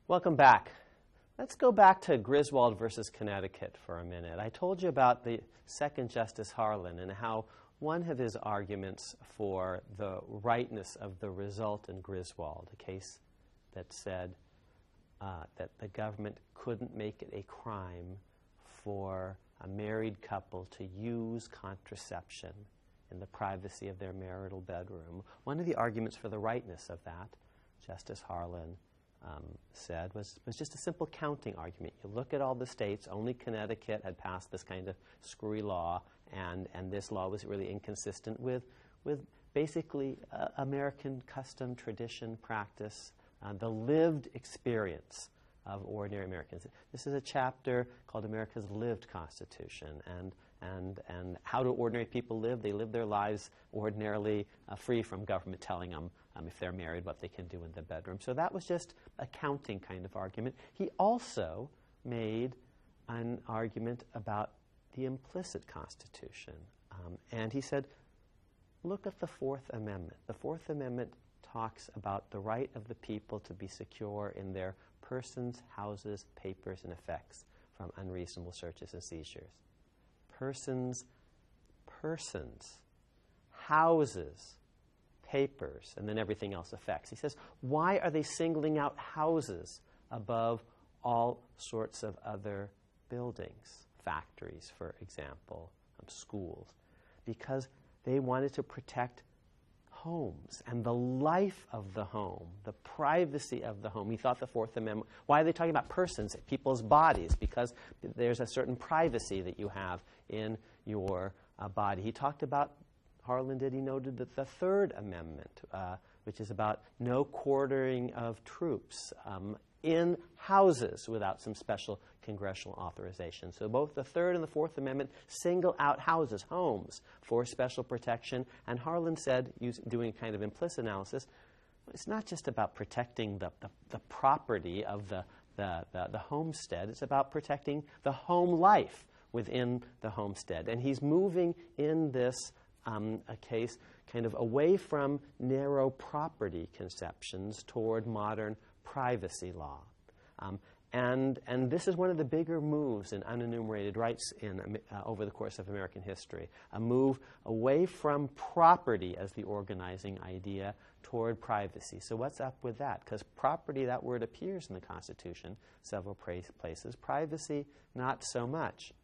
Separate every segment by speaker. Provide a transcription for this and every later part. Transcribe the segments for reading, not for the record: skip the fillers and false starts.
Speaker 1: Welcome back. Let's go back to Griswold versus Connecticut for a minute. I told you about the second Justice Harlan and how one of his arguments for the rightness of the result in Griswold, a case that said that the government couldn't make it a crime for a married couple to use contraception in the privacy of their marital bedroom. One of the arguments for the rightness of that, Justice Harlan said, was just a simple counting argument. You look at all the states, only Connecticut had passed this kind of screwy law, and this law was really inconsistent with basically American custom, tradition, practice, the lived experience of ordinary Americans. This is a chapter called America's Lived Constitution, and how do ordinary people live? They live their lives ordinarily free from government telling them if they're married what they can do in the bedroom. So that was just a counting kind of argument. He also made an argument about the implicit Constitution. And he said, look at the Fourth Amendment. The Fourth Amendment talks about the right of the people to be secure in their persons, houses, papers, and effects from unreasonable searches and seizures. Persons, houses, papers, and then everything else effects. He says, why are they singling out houses above all sorts of other buildings, factories, for example, schools? Because they wanted to protect homes and the life of the home, the privacy of the home. He thought the Fourth Amendment, why are they talking about persons, people's bodies? Because there's a certain privacy that you have in your body. He talked about, Harlan did, he noted that the Third Amendment, which is about no quartering of troops in houses without some special congressional authorization. So both the Third and the Fourth Amendment single out houses, homes, for special protection. And Harlan said, doing a kind of implicit analysis, it's not just about protecting the property of the homestead. It's about protecting the home life within the homestead. And he's moving in this a case kind of away from narrow property conceptions toward modern privacy law. And this is one of the bigger moves in unenumerated rights over the course of American history, a move away from property as the organizing idea toward privacy. So what's up with that? Because property, that word appears in the Constitution several places. Privacy, not so much.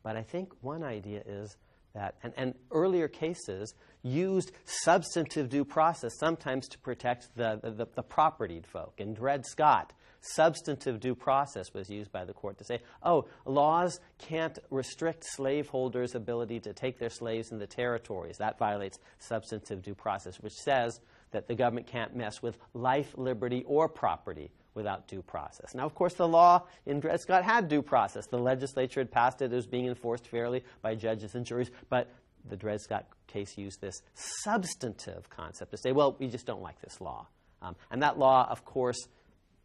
Speaker 1: But I think one idea is that, and earlier cases used substantive due process sometimes to protect the propertied folk. In Dred Scott, substantive due process was used by the court to say, oh, laws can't restrict slaveholders' ability to take their slaves in the territories. That violates substantive due process, which says that the government can't mess with life, liberty, or property without due process. Now, of course, the law in Dred Scott had due process. The legislature had passed it. It was being enforced fairly by judges and juries. But the Dred Scott case used this substantive concept to say, well, we just don't like this law. And that law, of course,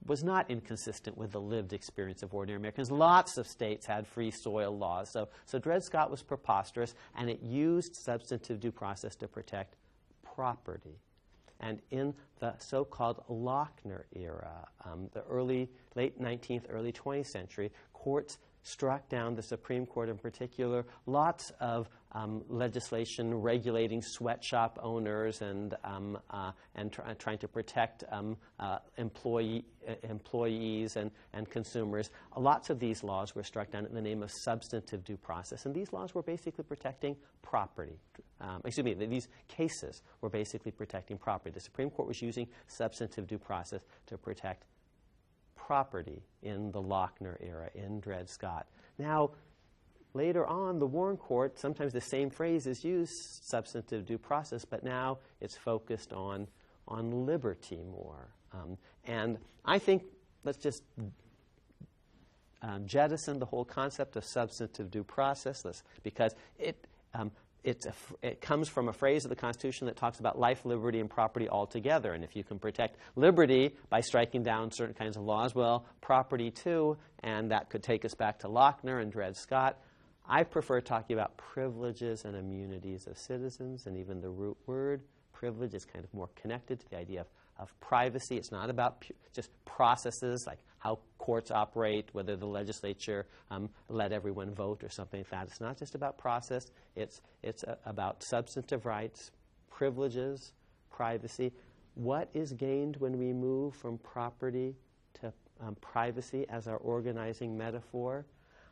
Speaker 1: was not inconsistent with the lived experience of ordinary Americans. Lots of states had free soil laws. So Dred Scott was preposterous, and it used substantive due process to protect property. And in the so-called Lochner era, the late 19th, early 20th century, courts struck down, the Supreme Court in particular, lots of legislation regulating sweatshop owners and trying to protect employees and consumers. Lots of these laws were struck down in the name of substantive due process, and these laws were basically protecting property. These cases were basically protecting property. The Supreme Court was using substantive due process to protect property in the Lochner era, in Dred Scott. Now, later on, the Warren Court, sometimes the same phrase is used, substantive due process, but now it's focused on liberty more. And I think let's just jettison the whole concept of substantive due process, because it comes from a phrase of the Constitution that talks about life, liberty, and property altogether. And if you can protect liberty by striking down certain kinds of laws, well, property too, and that could take us back to Lochner and Dred Scott. I prefer talking about privileges and immunities of citizens, and even the root word, privilege, is kind of more connected to the idea of privacy. It's not about just processes like how courts operate, whether the legislature let everyone vote or something like that. It's not just about process. It's about substantive rights, privileges, privacy. What is gained when we move from property to privacy as our organizing metaphor?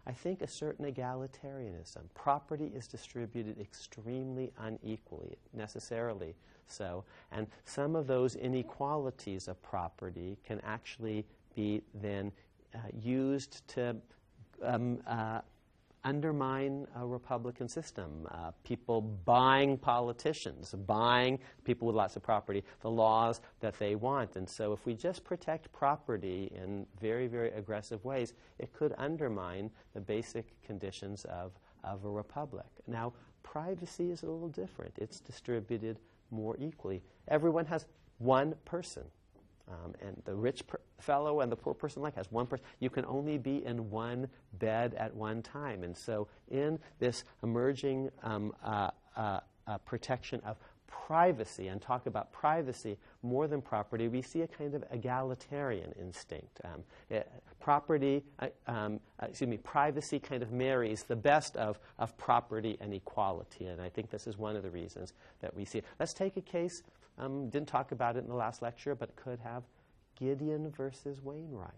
Speaker 1: I think a certain egalitarianism. Property is distributed extremely unequally, necessarily so, and some of those inequalities of property can actually be then used to undermine a Republican system. People buying politicians, buying people with lots of property, the laws that they want. And so if we just protect property in very, very aggressive ways, it could undermine the basic conditions of a republic. Now, privacy is a little different. It's distributed more equally. Everyone has one person. And the rich fellow and the poor person alike has one person. You can only be in one bed at one time. And so in this emerging protection of privacy, and talk about privacy more than property, we see a kind of egalitarian instinct. Privacy kind of marries the best of property and equality. And I think this is one of the reasons that we see it. Let's take a case. Didn't talk about it in the last lecture, but could have. Gideon versus Wainwright.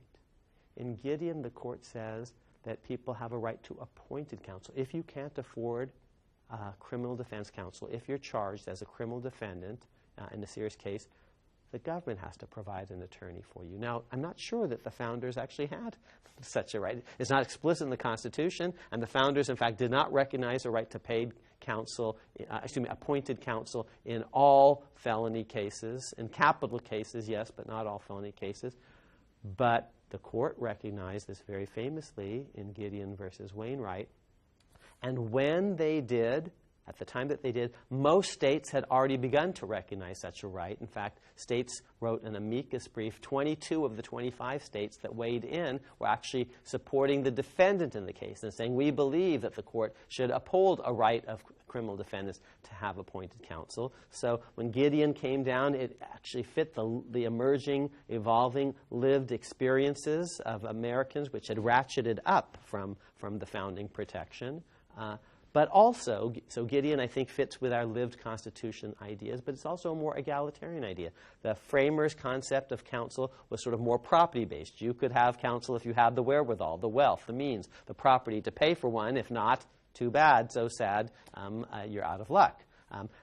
Speaker 1: In Gideon, the court says that people have a right to appointed counsel. If you can't afford criminal defense counsel, if you're charged as a criminal defendant in a serious case, the government has to provide an attorney for you. Now, I'm not sure that the founders actually had such a right. It's not explicit in the Constitution, and the founders, in fact, did not recognize a right to paid counsel, appointed counsel in all felony cases. In capital cases, yes, but not all felony cases. But the court recognized this very famously in Gideon versus Wainwright. And when they did, at the time that they did, most states had already begun to recognize such a right. In fact, states wrote an amicus brief. 22 of the 25 states that weighed in were actually supporting the defendant in the case and saying, we believe that the court should uphold a right of criminal defendants to have appointed counsel. So when Gideon came down, it actually fit the emerging, evolving, lived experiences of Americans, which had ratcheted up from the founding protection. But also, so Gideon, I think, fits with our lived Constitution ideas, but it's also a more egalitarian idea. The framers' concept of counsel was sort of more property-based. You could have counsel if you had the wherewithal, the wealth, the means, the property to pay for one. If not, too bad, so sad, you're out of luck.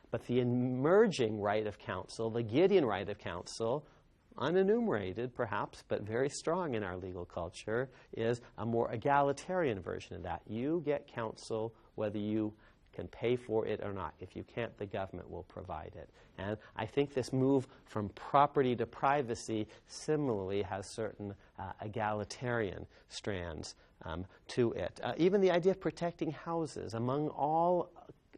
Speaker 1: But the emerging right of counsel, the Gideon right of counsel, unenumerated perhaps, but very strong in our legal culture, is a more egalitarian version of that. You get counsel whether you can pay for it or not. If you can't, the government will provide it. And I think this move from property to privacy similarly has certain egalitarian strands to it. Even the idea of protecting houses among all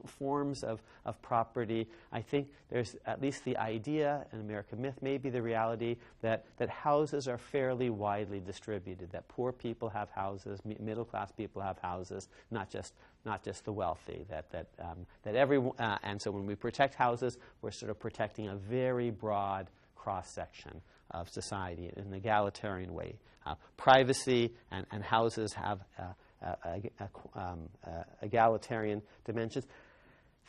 Speaker 1: forms of property, I think there's at least the idea, an American myth, maybe the reality, that houses are fairly widely distributed, that poor people have houses, middle-class people have houses, not just the wealthy, that everyone, and so when we protect houses, we're sort of protecting a very broad cross-section of society in an egalitarian way. Privacy and houses have egalitarian dimensions.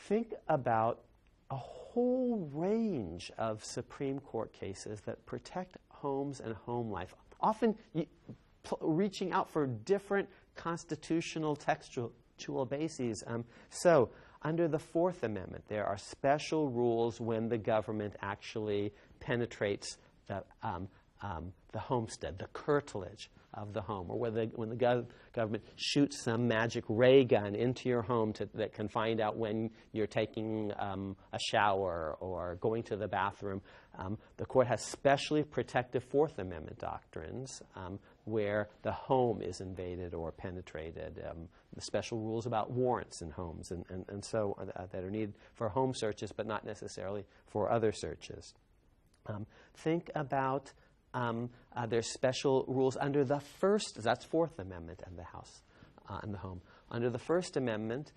Speaker 1: Think about a whole range of Supreme Court cases that protect homes and home life, often reaching out for different constitutional textual bases. So, under the Fourth Amendment, there are special rules when the government actually penetrates the homestead, the curtilage of the home, or when the government shoots some magic ray gun into your home that can find out when you're taking a shower or going to the bathroom. The court has specially protective Fourth Amendment doctrines where the home is invaded or penetrated. The special rules about warrants in homes and so that are needed for home searches, but not necessarily for other searches. Think about there's special rules under the First, that's Fourth Amendment and the house and the home. Under the First Amendment,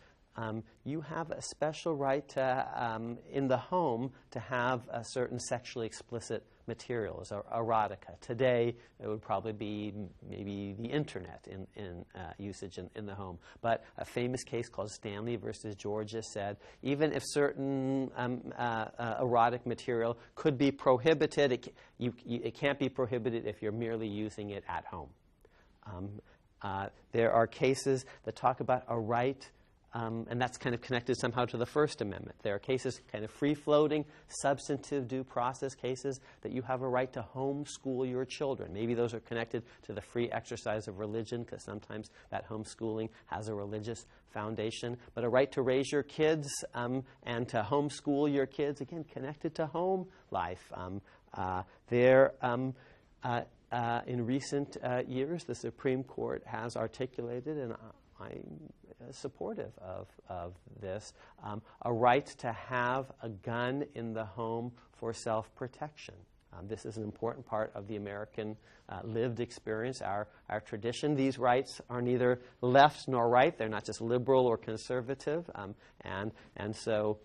Speaker 1: you have a special right to, in the home to have a certain sexually explicit materials or erotica. Today, it would probably be maybe the internet in usage in the home. But a famous case called Stanley versus Georgia said even if certain erotic material could be prohibited, it can't be prohibited if you're merely using it at home. There are cases that talk about a right, and that's kind of connected somehow to the First Amendment. There are cases, kind of free-floating, substantive due process cases, that you have a right to homeschool your children. Maybe those are connected to the free exercise of religion, because sometimes that homeschooling has a religious foundation. But a right to raise your kids and to homeschool your kids, again, connected to home life. In recent years, the Supreme Court has articulated, and I'm supportive of this, a right to have a gun in the home for self-protection. This is an important part of the American lived experience, our tradition. These rights are neither left nor right. They're not just liberal or conservative. And so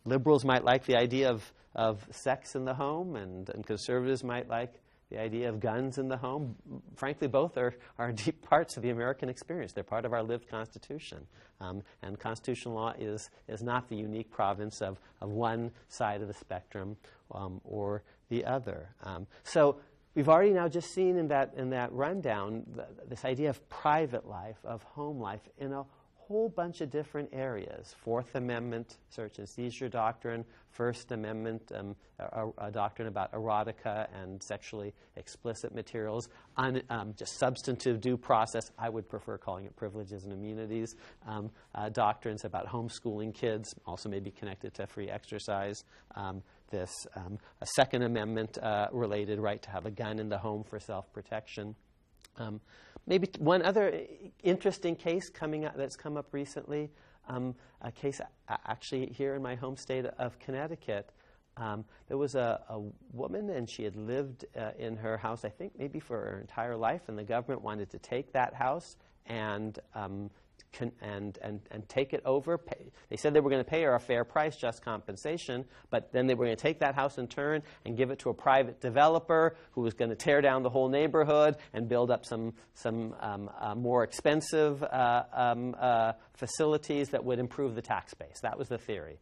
Speaker 1: liberals might like the idea of sex in the home, and conservatives might like the idea of guns in the home. Frankly, both are deep parts of the American experience. They're part of our lived Constitution. And constitutional law is not the unique province of one side of the spectrum or the other. So we've already now just seen in that rundown this idea of private life, of home life, in a whole bunch of different areas. Fourth Amendment search and seizure doctrine, First Amendment a doctrine about erotica and sexually explicit materials, just substantive due process. I would prefer calling it privileges and immunities. Doctrines about homeschooling kids, also may be connected to free exercise. A Second Amendment related right to have a gun in the home for self-protection. Maybe one other interesting case that's come up recently, a case actually here in my home state of Connecticut. There was a woman, and she had lived in her house, I think, maybe for her entire life, and the government wanted to take that house and take it over. They said they were going to pay her a fair price, just compensation, but then they were going to take that house in turn and give it to a private developer who was going to tear down the whole neighborhood and build up some more expensive facilities that would improve the tax base. That was the theory.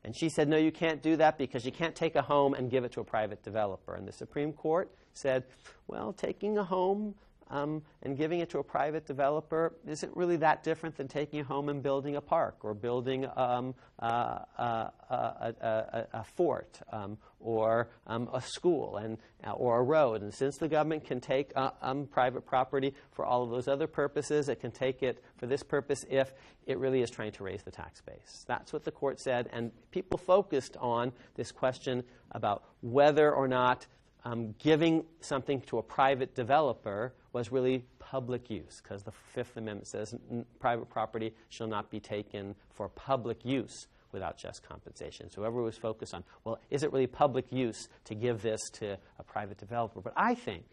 Speaker 1: And she said, no, you can't do that because you can't take a home and give it to a private developer. And the Supreme Court said, well, taking a home and giving it to a private developer isn't really that different than taking a home and building a park or building a fort or a school or a road. And since the government can take private property for all of those other purposes, it can take it for this purpose if it really is trying to raise the tax base. That's what the court said. And people focused on this question about whether or not giving something to a private developer was really public use, because the Fifth Amendment says private property shall not be taken for public use without just compensation. So whoever was focused on, well, is it really public use to give this to a private developer? But I think,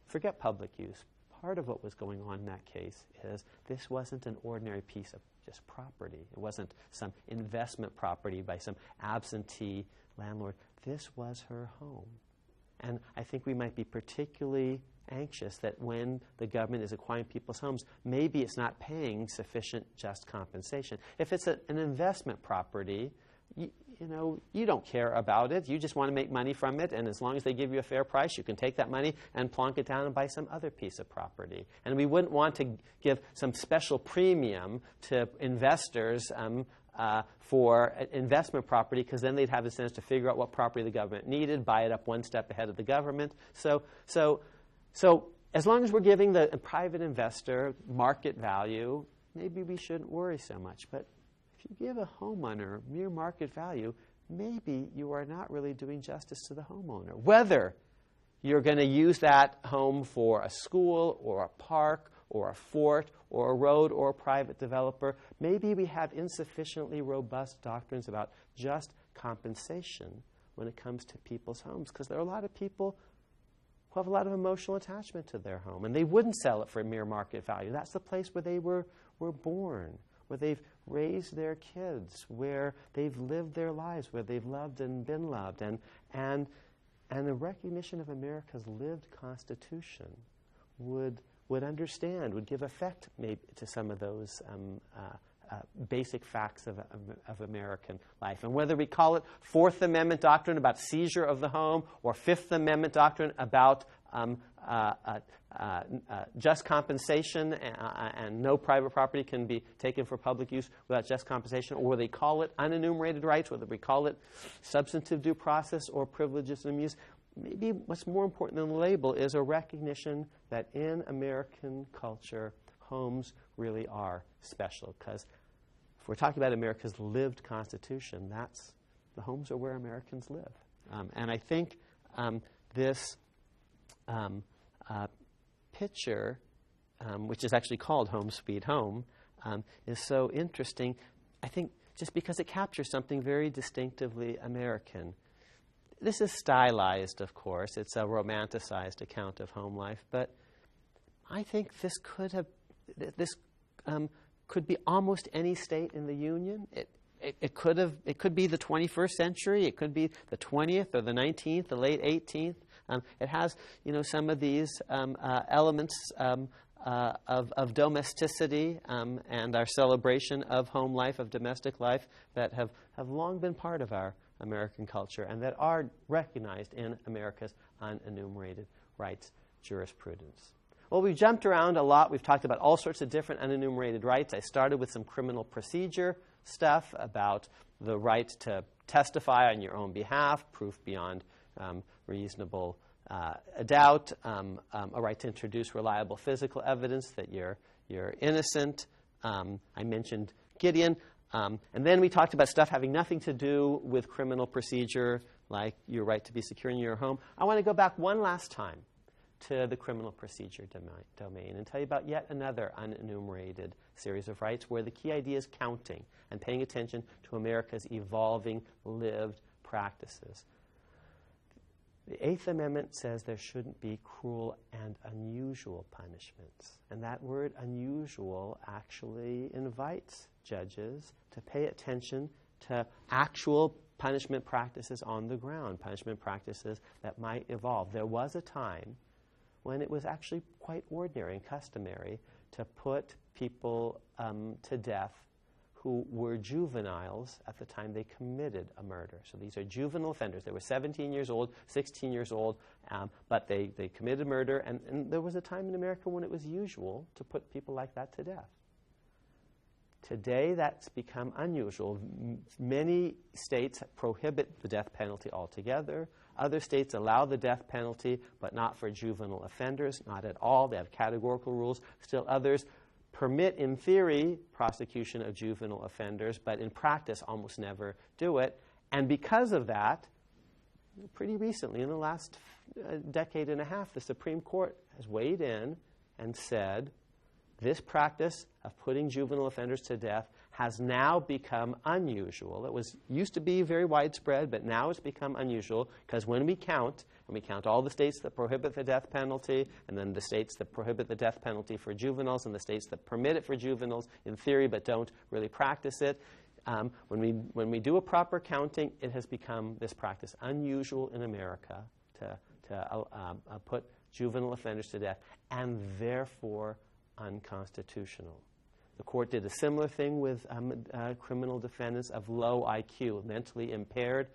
Speaker 1: forget public use, part of what was going on in that case is this wasn't an ordinary piece of just property. It wasn't some investment property by some absentee landlord. This was her home. And I think we might be particularly anxious that when the government is acquiring people's homes, maybe it's not paying sufficient just compensation. If it's an investment property, you don't care about it. You just want to make money from it, and as long as they give you a fair price, you can take that money and plonk it down and buy some other piece of property. And we wouldn't want to give some special premium to investors for investment property, because then they'd have a sense to figure out what property the government needed, buy it up one step ahead of the government. So as long as we're giving the private investor market value, maybe we shouldn't worry so much. But if you give a homeowner mere market value, maybe you are not really doing justice to the homeowner. Whether you're going to use that home for a school or a park or a fort or a road or a private developer, maybe we have insufficiently robust doctrines about just compensation when it comes to people's homes, because there are a lot of people who have a lot of emotional attachment to their home, and they wouldn't sell it for mere market value. That's the place where they were born, where they've raised their kids, where they've lived their lives, where they've loved and been loved. And And the recognition of America's lived constitution would understand, would give effect maybe to some of those basic facts of American life. And whether we call it Fourth Amendment doctrine about seizure of the home or Fifth Amendment doctrine about just compensation and no private property can be taken for public use without just compensation, or they call it unenumerated rights, whether we call it substantive due process or privileges and abuse, maybe what's more important than the label is a recognition that in American culture, homes really are special. Because if we're talking about America's lived constitution, the homes are where Americans live. And I think this picture, which is actually called Home Sweet Home, is so interesting, I think, just because it captures something very distinctively American. This is stylized, of course. It's a romanticized account of home life, but I think this could be almost any state in the Union. It could be the 21st century. It could be the 20th or the 19th, the late 18th. It has, some of these elements of domesticity and our celebration of home life, of domestic life, that have long been part of our American culture and that are recognized in America's unenumerated rights jurisprudence. Well, we've jumped around a lot. We've talked about all sorts of different unenumerated rights. I started with some criminal procedure stuff about the right to testify on your own behalf, proof beyond reasonable doubt, a right to introduce reliable physical evidence that you're innocent. I mentioned Gideon. And then we talked about stuff having nothing to do with criminal procedure, like your right to be secure in your home. I want to go back one last time to the criminal procedure domain and tell you about yet another unenumerated series of rights where the key idea is counting and paying attention to America's evolving lived practices. The Eighth Amendment says there shouldn't be cruel and unusual punishments. And that word unusual actually invites judges to pay attention to actual punishment practices on the ground, punishment practices that might evolve. There was a time when it was actually quite ordinary and customary to put people to death who were juveniles at the time they committed a murder. So these are juvenile offenders. They were 17 years old, 16 years old, but they committed murder. And there was a time in America when it was usual to put people like that to death. Today, that's become unusual. Many states prohibit the death penalty altogether. Other states allow the death penalty, but not for juvenile offenders, not at all. They have categorical rules. Still others permit, in theory, prosecution of juvenile offenders, but in practice almost never do it. And because of that, pretty recently, in the last decade and a half, the Supreme Court has weighed in and said, this practice of putting juvenile offenders to death has now become unusual. It used to be very widespread, but now it's become unusual because when we count, and we count all the states that prohibit the death penalty, and then the states that prohibit the death penalty for juveniles, and the states that permit it for juveniles in theory but don't really practice it, when we do a proper counting, it has become this practice unusual in America to put juvenile offenders to death, and therefore unconstitutional. The court did a similar thing with criminal defendants of low IQ, mentally impaired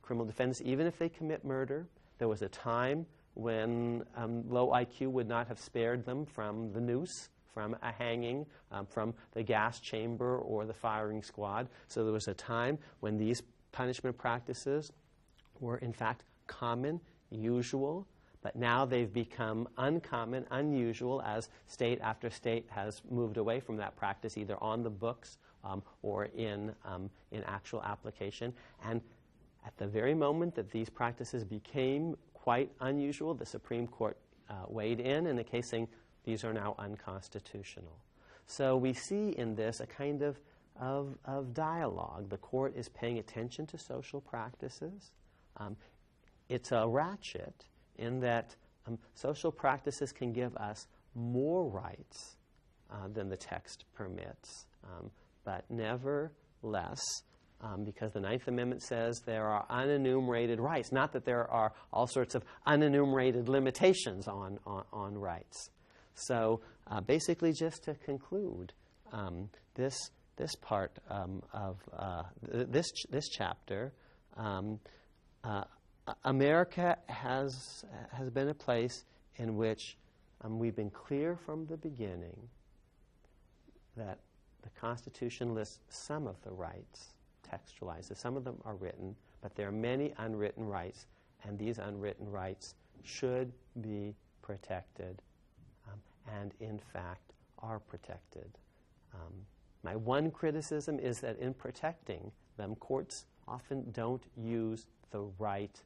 Speaker 1: criminal defendants, even if they commit murder. There was a time when low IQ would not have spared them from the noose, from a hanging, from the gas chamber or the firing squad. So there was a time when these punishment practices were, in fact, common, usual, but now they've become uncommon, unusual, as state after state has moved away from that practice, either on the books or in actual application. And at the very moment that these practices became quite unusual, the Supreme Court weighed in a case saying these are now unconstitutional. So we see in this a kind of dialogue. The court is paying attention to social practices. It's a ratchet in that social practices can give us more rights than the text permits, but nevertheless, because the Ninth Amendment says there are unenumerated rights, not that there are all sorts of unenumerated limitations on rights. So basically, just to conclude, this part of this chapter, America has been a place in which we've been clear from the beginning that the Constitution lists some of the rights, textualizes. Some of them are written, but there are many unwritten rights, and these unwritten rights should be protected, and in fact are protected. My one criticism is that in protecting them, courts often don't use the right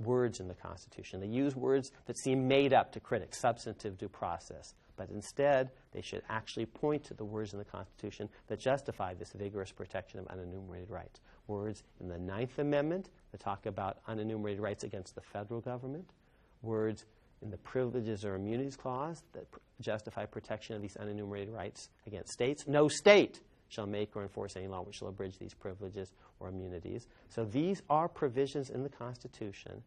Speaker 1: words in the Constitution. They use words that seem made up to critics, substantive due process. But instead, they should actually point to the words in the Constitution that justify this vigorous protection of unenumerated rights. Words in the Ninth Amendment that talk about unenumerated rights against the federal government. Words in the Privileges or Immunities Clause that justify protection of these unenumerated rights against states. No state shall make or enforce any law which shall abridge these privileges or immunities. So these are provisions in the Constitution,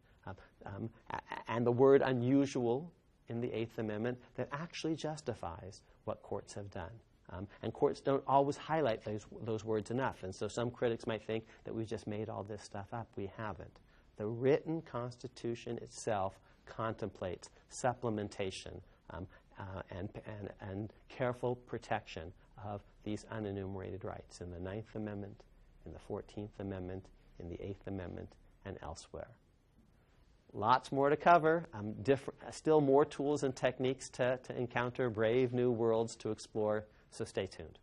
Speaker 1: and the word unusual in the Eighth Amendment that actually justifies what courts have done. And courts don't always highlight those words enough. And so some critics might think that we've just made all this stuff up. We haven't. The written Constitution itself contemplates supplementation and careful protection of these unenumerated rights in the Ninth Amendment, in the 14th Amendment, in the Eighth Amendment, and elsewhere. Lots more to cover, still more tools and techniques to encounter brave new worlds to explore, so stay tuned.